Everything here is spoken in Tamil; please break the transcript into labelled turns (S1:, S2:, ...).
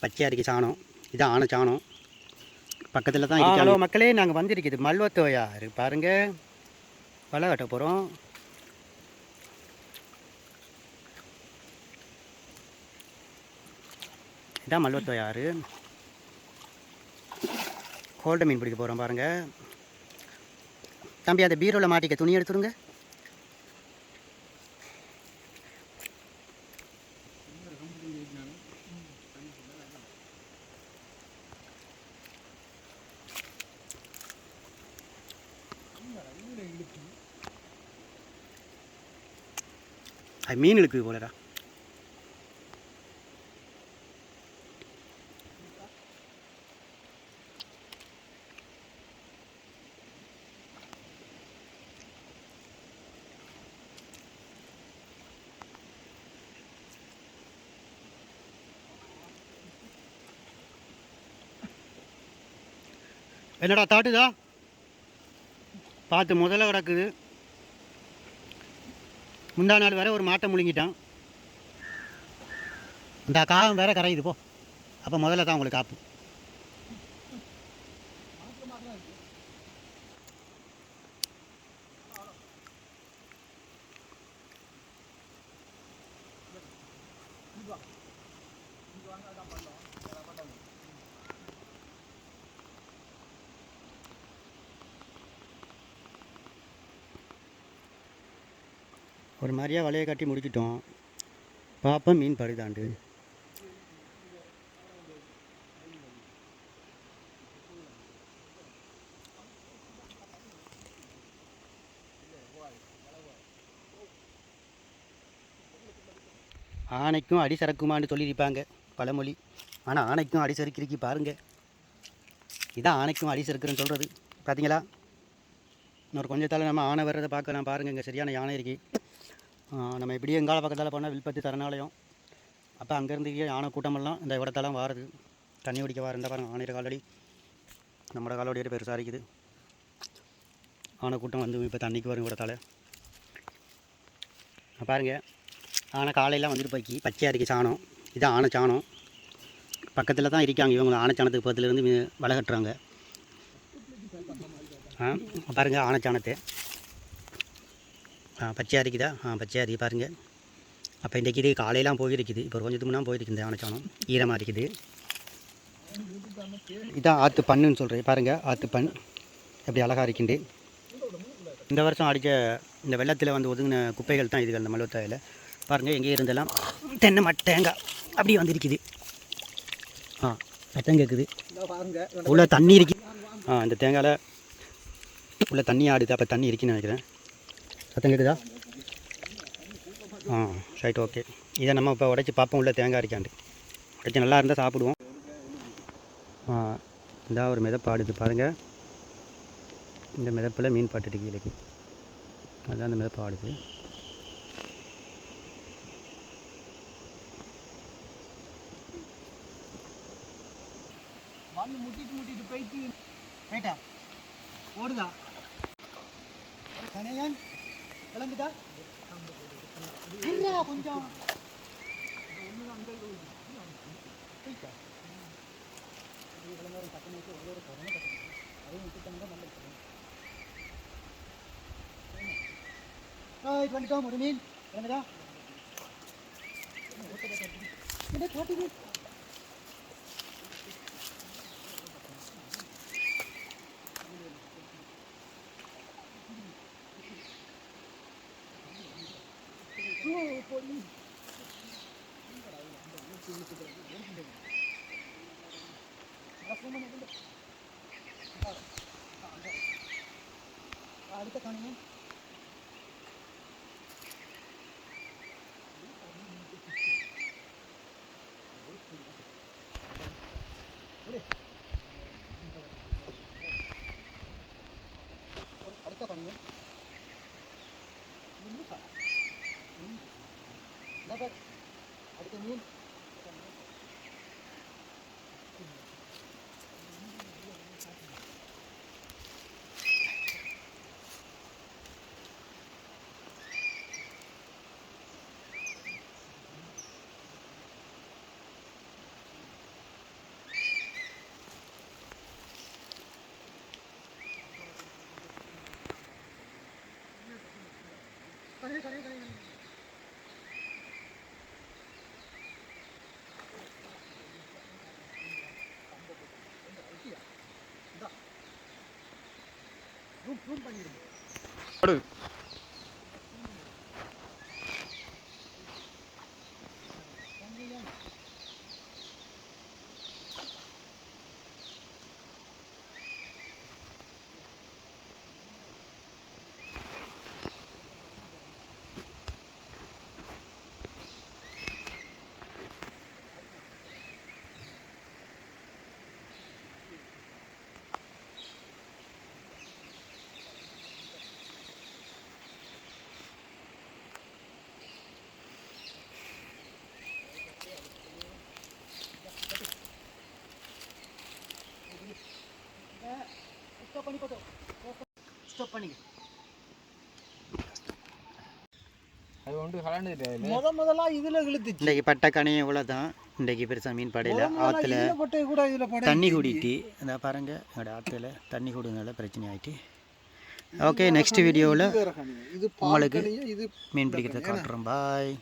S1: பச்சையாக இருக்குது சாணம். இதான் ஆன சாணம். பக்கத்தில் தான் இருக்கு. ஹலோ மக்களே, நாங்கள் வந்திருக்குது மல்வத்தோயாறு பாருங்கள். வலை கட்ட போகிறோம். இதான் மல்வத்தோயாறு. கோல்டு மீன் பிடிக்க போகிறோம் பாருங்கள். தம்பி, அந்த பீரோவில் மாட்டிக்க துணி எடுத்துருங்க. அது மீன் இழுக்குது போலடா. என்னடா தாட்டுதா? பார்த்து முதல்ல கிடக்குது. முந்தா நாள் வேற ஒரு மாட்டை முழுங்கிட்டான். இந்த காகம் வேற கரையுது போ. அப்போ முதல்ல தான் உங்களுக்கு காப்பு. ஒரு மாதிரியாக வலையை கட்டி முடிச்சிட்டோம். பாப்பா மீன் படுதாண்டு. ஆனைக்கும் அடி சறுக்குமான்னு சொல்லியிருப்பாங்க பழமொழி. ஆனால் ஆனைக்கும் அடி சறுக்கிருக்கு பாருங்கள். இதான் ஆனைக்கும் அடி சறுக்குறேன்னு சொல்கிறது. பார்த்தீங்களா? இன்னொரு கொஞ்சத்தால் நம்ம ஆனை வர்றதை பார்க்கலாம் பாருங்கள். இங்கே சரியான யானை இருக்குது. நம்ம இப்படியே எங்கால பக்கத்தால் போனால் வில்பத்து சரணாலயம். அப்போ அங்கேருந்து யானை கூட்டமெல்லாம் இந்த இடத்தெல்லாம் வாருது. தண்ணி குடிக்க வாருந்தா பாருங்கள். ஆனையோட காலடி நம்மளோட காலோடைய பெருசாக இருக்குது. ஆனை கூட்டம் வந்து இப்போ தண்ணிக்கு வரும் இடத்தால் பாருங்கள். ஆனை காலையெல்லாம் வந்துட்டு போய்க்கு பச்சையாக இருக்குது சாணம். இதான் ஆனை சாணம். பக்கத்தில் தான் இருக்காங்க இவங்க. ஆனை சாணத்துக்கு பக்கத்துலேருந்து வலை கட்டுறாங்க. பாருங்கள் ஆனை சாணத்தை. பச்சையாக இருக்குதா? பச்சையாக இருக்குது பாருங்கள். அப்போ இன்றைக்கி இது காலையெல்லாம் போயிருக்குது. இப்போ கொஞ்சத்துக்கு முன்னாடி போயிருக்குது. இந்த ஆனைச்சாணம் ஈரமாக இருக்குது. இதான் ஆற்று பண்ணுன்னு சொல்கிறேன் பாருங்கள். ஆற்று பண் எப்படி அழகாக இருக்குண்டு. இந்த வருஷம் அடித்த இந்த வெள்ளத்தில் வந்து ஒதுங்கின குப்பைகள் தான் இதுகள். இந்த மல்வத்தாயில் பாருங்கள். எங்கே இருந்தெல்லாம் தென்னை தேங்காய் அப்படி வந்துருக்குது. சத்தம் கேட்குது. உள்ள தண்ணி இருக்கு. இந்த தேங்காயில் உள்ள தண்ணி ஆடுது. அப்போ தண்ணி இருக்குன்னு நினைக்கிறேன். சத்தம் கேட்குதா? Right, okay. இதை நம்ம இப்போ உடைச்சி பார்ப்போம். உள்ள தேங்காய் இருக்காண்டு. உடைச்சி நல்லா இருந்தால் சாப்பிடுவோம். இந்த ஒரு மிதப்பாடுது பாருங்கள். இந்த மிதப்பில் மீன் பாட்டுட்டு கீழே அதுதான் அந்த மிதப்பாடுது. முட்டிட்டு போயிட்டு ரைட்டா ஓடுதா கணையன் கிளம்புதா கொஞ்சம் வந்துட்டோம். ஒரு மீன் கிளம்புதா காட்டுது. அடுத்த காணுங்க. அடுத்த காணுங்க. அடுத்த மீன் ஸ்டாப் பண்ணிக்க.
S2: அது ஒன்று கலந்துட்டு
S3: முதல்ல இதில் இழுத்துச்சு.
S1: இன்றைக்கு பட்டை கணையும் இவ்வளோ தான். இன்றைக்கு பெருசாக மீன் படையில் ஆற்றுல
S3: கூட இதில்
S1: தண்ணி குடிட்டு இந்த பாருங்கள் என்னோட ஆற்றுல தண்ணி குடினால பிரச்சனை ஆகிட்டு. ஓகே, நெக்ஸ்ட் வீடியோவில் உங்களுக்கு மீன் பிடிக்கிறத காட்டுறோம். பாய்.